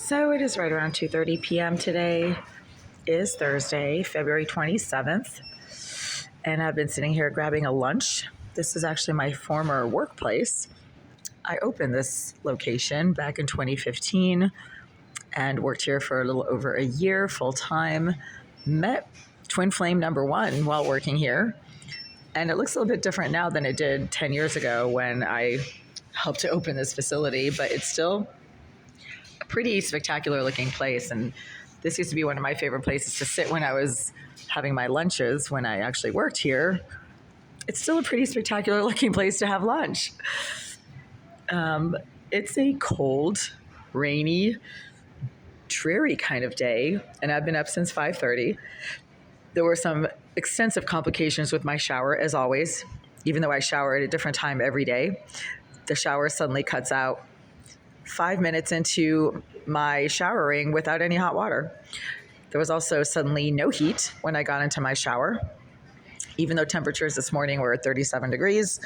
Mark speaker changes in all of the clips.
Speaker 1: So it is right around 2:30 p.m. today. It is Thursday, February 27th, and I've been sitting here grabbing a lunch. This is actually my former workplace. I opened this location back in 2015 and worked here for a little over a year full time. Met Twin Flame number one while working here. And it looks a little bit different now than it did 10 years ago when I helped to open this facility, but it's still a pretty spectacular looking place. And this used to be one of my favorite places to sit when I was having my lunches when I actually worked here. It's still a pretty spectacular looking place to have lunch. It's a cold, rainy, dreary kind of day, and I've been up since 5:30. There were some extensive complications with my shower, as always. Even though I shower at a different time every day, the shower suddenly cuts out 5 minutes into my showering without any hot water. There was also suddenly no heat when I got into my shower, even though temperatures this morning were 37 degrees.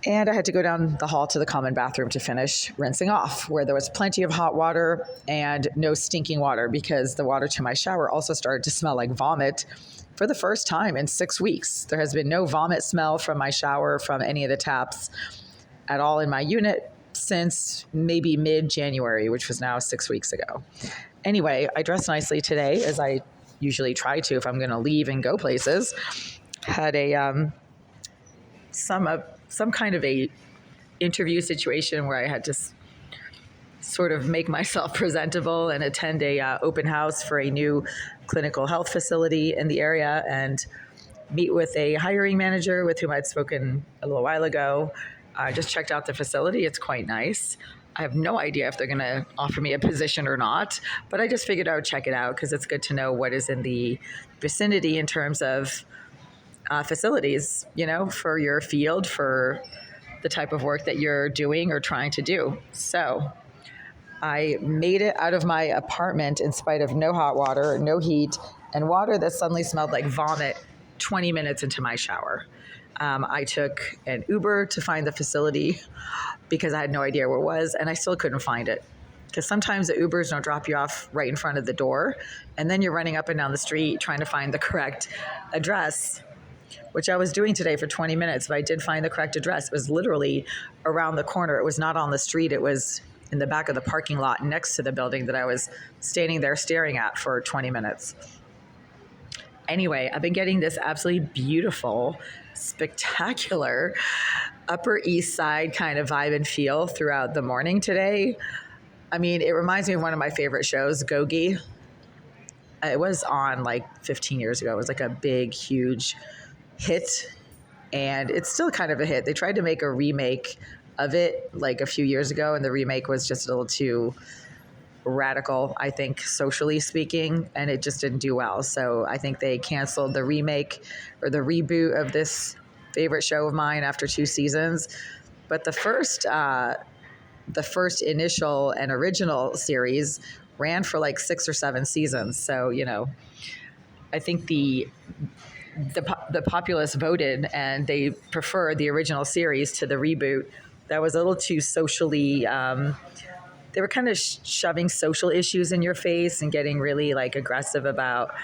Speaker 1: And I had to go down the hall to the common bathroom to finish rinsing off, where there was plenty of hot water and no stinking water, because the water to my shower also started to smell like vomit for the first time in 6 weeks. There has been no vomit smell from my shower from any of the taps at all in my unit since maybe mid-January, which was now 6 weeks ago. Anyway, I dressed nicely today, as I usually try to if I'm going to leave and go places. Had a some kind of a interview situation where I had to sort of make myself presentable and attend a open house for a new clinical health facility in the area and meet with a hiring manager with whom I'd spoken a little while ago. I just checked out the facility. It's quite nice. I have no idea if they're going to offer me a position or not, but I just figured I would check it out because it's good to know what is in the vicinity in terms of facilities, for your field, for the type of work that you're doing or trying to do. So I made it out of my apartment in spite of no hot water, no heat, and water that suddenly smelled like vomit 20 minutes into my shower. I took an Uber to find the facility because I had no idea where it was, and I still couldn't find it. Because sometimes the Ubers don't drop you off right in front of the door, and then you're running up and down the street trying to find the correct address, which I was doing today for 20 minutes, but I did find the correct address. It was literally around the corner. It was not on the street. It was in the back of the parking lot next to the building that I was standing there staring at for 20 minutes. Anyway, I've been getting this absolutely beautiful, spectacular Upper East Side kind of vibe and feel throughout the morning today. I mean, it reminds me of one of my favorite shows, Gogi. It was on like 15 years ago. It was like a big, huge hit, and it's still kind of a hit. They tried to make a remake of it like a few years ago, and the remake was just a little too radical, I think, socially speaking, and it just didn't do well. So I think they canceled the remake or the reboot of this favorite show of mine after 2 seasons. But the first initial and original series ran for like 6 or 7 seasons. So, I think the populace voted and they preferred the original series to the reboot. That was a little too socially, they were kind of shoving social issues in your face and getting really like aggressive about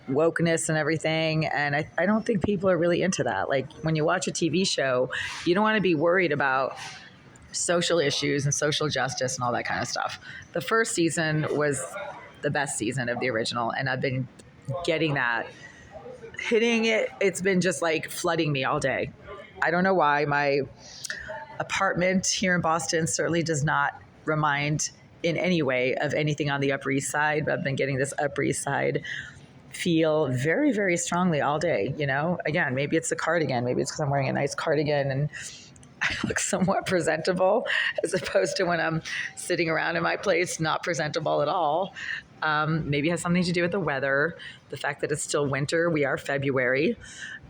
Speaker 1: wokeness and everything. And I don't think people are really into that. Like when you watch a TV show, you don't want to be worried about social issues and social justice and all that kind of stuff. The first season was the best season of the original, and I've been getting that, hitting it. It's been just like flooding me all day. I don't know why. My apartment here in Boston certainly does not remind in any way of anything on the Upper East Side, but I've been getting this Upper East Side feel very, very strongly all day. Again, maybe it's the cardigan. Maybe it's because I'm wearing a nice cardigan and I look somewhat presentable, as opposed to when I'm sitting around in my place, not presentable at all. Maybe it has something to do with the weather, the fact that it's still winter. We are February.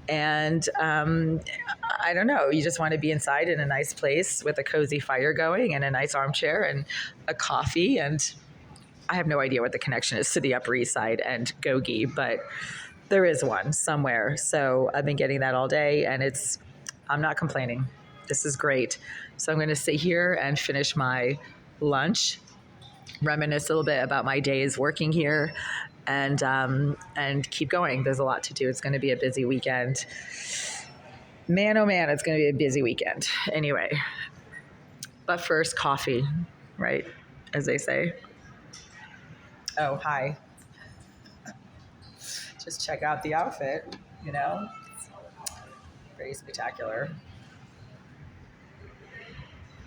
Speaker 1: And I don't know, you just want to be inside in a nice place with a cozy fire going and a nice armchair and a coffee. And I have no idea what the connection is to the Upper East Side and Gogi, but there is one somewhere. So I've been getting that all day, and I'm not complaining. This is great. So I'm going to sit here and finish my lunch reminisce a little bit about my days working here, and keep going. There's a lot to do. It's going to be a busy weekend. Man, oh man, it's going to be a busy weekend. Anyway, but first, coffee, right? As they say. Oh, hi. Just check out the outfit, very spectacular.